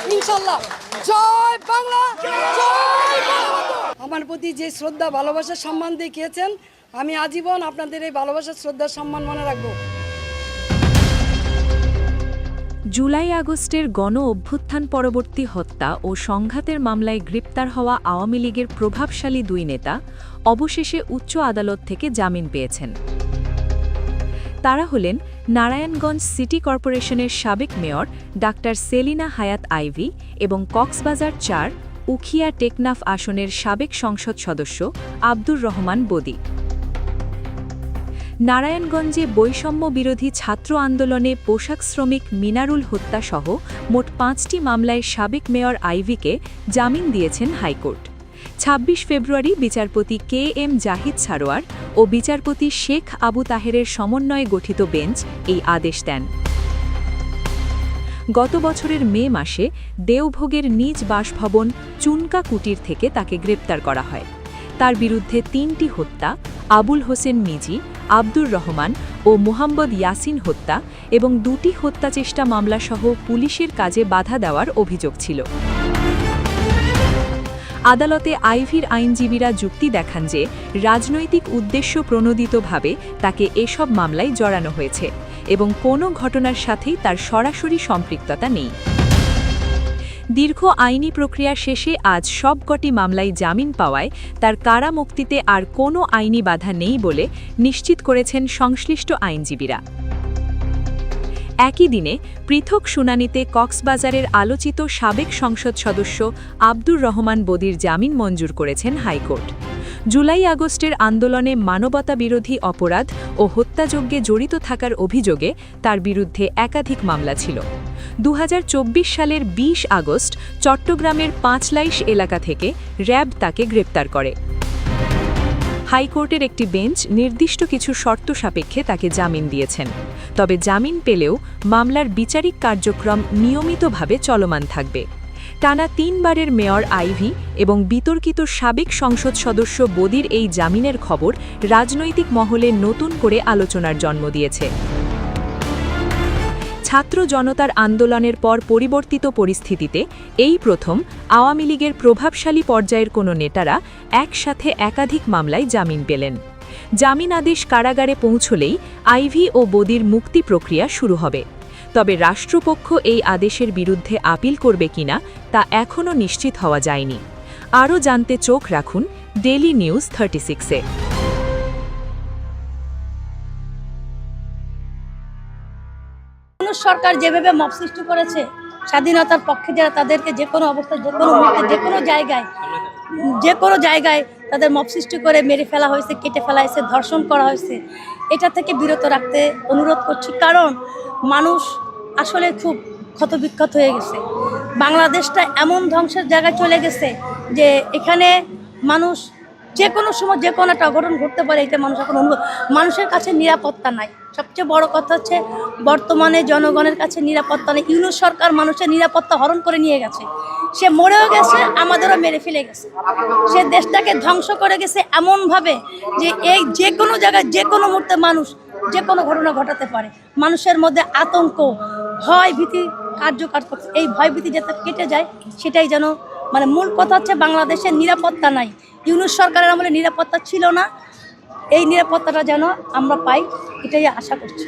ইনশাল্লাহ। জয় বাংলা, জয় বঙ্গবন্ধু। আমার প্রতি যে শ্রদ্ধা, ভালোবাসা, সম্মান দেখিয়েছেন, আমি আজীবন আপনাদের এই ভালোবাসা, শ্রদ্ধা, সম্মান মনে রাখবো। জুলাই আগস্টের গণ অভ্যুত্থান পরবর্তী হত্যা ও সংঘাতের মামলায় গ্রেপ্তার হওয়া আওয়ামী লীগের প্রভাবশালী দুই নেতা অবশেষে উচ্চ আদালত থেকে জামিন পেয়েছেন। তারা হলেন নারায়ণগঞ্জ সিটি কর্পোরেশনের সাবেক মেয়র ডাক্তার সেলিনা হায়াত আইভি এবং কক্সবাজার ৪ উখিয়া টেকনাফ আসনের সাবেক সংসদ সদস্য আব্দুর রহমান বদি। নারায়ণগঞ্জে বৈষম্য বিরোধী ছাত্র আন্দোলনে পোশাক শ্রমিক মিনারুল হত্যাসহ মোট ৫টি মামলায় সাবেক মেয়র আইভিকে জামিন দিয়েছেন হাইকোর্ট। ২৬ ফেব্রুয়ারি বিচারপতি কে এম জাহিদ সারোয়ার ও বিচারপতি শেখ আবু তাহেরের সমন্বয়ে গঠিত বেঞ্চ এই আদেশ দেন। গত বছরের মে মাসে দেওভোগের নিজ বাসভবন চুনকা কুটির থেকে তাকে গ্রেপ্তার করা হয়। তার বিরুদ্ধে ৩টি হত্যা, আবুল হোসেন মিজি, আব্দুর রহমান ও মুহাম্মদ ইয়াসিন হত্যা এবং ২টি হত্যাচেষ্টা মামলাসহ পুলিশের কাজে বাধা দেওয়ার অভিযোগ ছিল। আদালতে আইভির আইনজীবীরা যুক্তি দেখান যে রাজনৈতিক উদ্দেশ্য প্রণোদিতভাবে তাকে এসব মামলায় জড়ানো হয়েছে এবং কোনো ঘটনার সাথেই তার সরাসরি সম্পৃক্ততা নেই। দীর্ঘ আইনি প্রক্রিয়া শেষে আজ সবকটি মামলায় জামিন পাওয়ায় তার কারা মুক্তিতে আর কোনো আইনি বাধা নেই বলে নিশ্চিত করেছেন সংশ্লিষ্ট আইনজীবীরা। একই দিনে পৃথক শুনানিতে কক্সবাজারের আলোচিত সাবেক সংসদ সদস্য আব্দুর রহমান বদির জামিন মঞ্জুর করেছেন হাইকোর্ট। জুলাই আগস্টের আন্দোলনে মানবতাবিরোধী অপরাধ ও হত্যাযজ্ঞে জড়িত থাকার অভিযোগে তার বিরুদ্ধে একাধিক মামলা ছিল। ২০২৪ সালের ২০ আগস্ট চট্টগ্রামের পাঁচলাইশ এলাকা থেকে র্যাব তাকে গ্রেপ্তার করে। হাইকোর্টের একটি বেঞ্চ নির্দিষ্ট কিছু শর্ত সাপেক্ষে তাকে জামিন দিয়েছেন। তবে জামিন পেলেও মামলার বিচারিক কার্যক্রম নিয়মিতভাবে চলমান থাকবে। টানা ৩ বারের মেয়র আইভি এবং বিতর্কিত সাবেক সংসদ সদস্য বদির এই জামিনের খবর রাজনৈতিক মহলে নতুন করে আলোচনার জন্ম দিয়েছে। ছাত্র জনতার আন্দোলনের পর পরিবর্তিত পরিস্থিতিতে এই প্রথম আওয়ামী লীগের প্রভাবশালী পর্যায়ের কোনো নেতারা একসাথে একাধিক মামলায় জামিন পেলেন। জামিন আদেশ কারাগারে পৌঁছলেই আইভি ও বদির মুক্তি প্রক্রিয়া শুরু হবে। তবে রাষ্ট্রপক্ষ এই আদেশের বিরুদ্ধে আপিল করবে কিনা তা এখনও নিশ্চিত হওয়া যায়নি। আরও জানতে চোখ রাখুন ডেইলি নিউজ 36-এ। সরকার যেভাবে মব সৃষ্টি করেছে, স্বাধীনতার পক্ষে যারা তাদেরকে যে কোনো অবস্থায়, যে কোনো মুহূর্তে, যে কোনো জায়গায় তাদের মব সৃষ্টি করে মেরে ফেলা হয়েছে, কেটে ফেলা হয়েছে, ধর্ষণ করা হয়েছে। এটা থেকে বিরত রাখতে অনুরোধ করছি, কারণ মানুষ আসলে খুব ক্ষতবিক্ষত হয়ে গেছে। বাংলাদেশটা এমন ধ্বংসের জায়গায় চলে গেছে যে এখানে মানুষ যে কোনো সময় যে কোনো একটা অঘটন ঘটতে পারে, এটা মানুষ এখন মানুষের কাছে নিরাপত্তা নাই। সবচেয়ে বড় কথা হচ্ছে বর্তমানে জনগণের কাছে নিরাপত্তা নেই। ইউনূস সরকার মানুষের নিরাপত্তা হরণ করে নিয়ে গেছে। সে মরেও গেছে, আমাদেরও মেরে ফেলে গেছে। সে দেশটাকে ধ্বংস করে গেছে এমনভাবে যে এই যে কোনো জায়গায় যে কোনো মুহূর্তে মানুষ যে কোনো ঘটনা ঘটাতে পারে। মানুষের মধ্যে আতঙ্ক, ভয় ভীতি কার্যকর করছে। এই ভয় ভীতি যাতে কেটে যায়, সেটাই যেন মূল কথা হচ্ছে বাংলাদেশের নিরাপত্তা নাই। ইউনূস সরকারের আমলে নিরাপত্তা ছিল না, এই নিরাপত্তাটা যেন আমরা পাই, এটাই আশা করছি।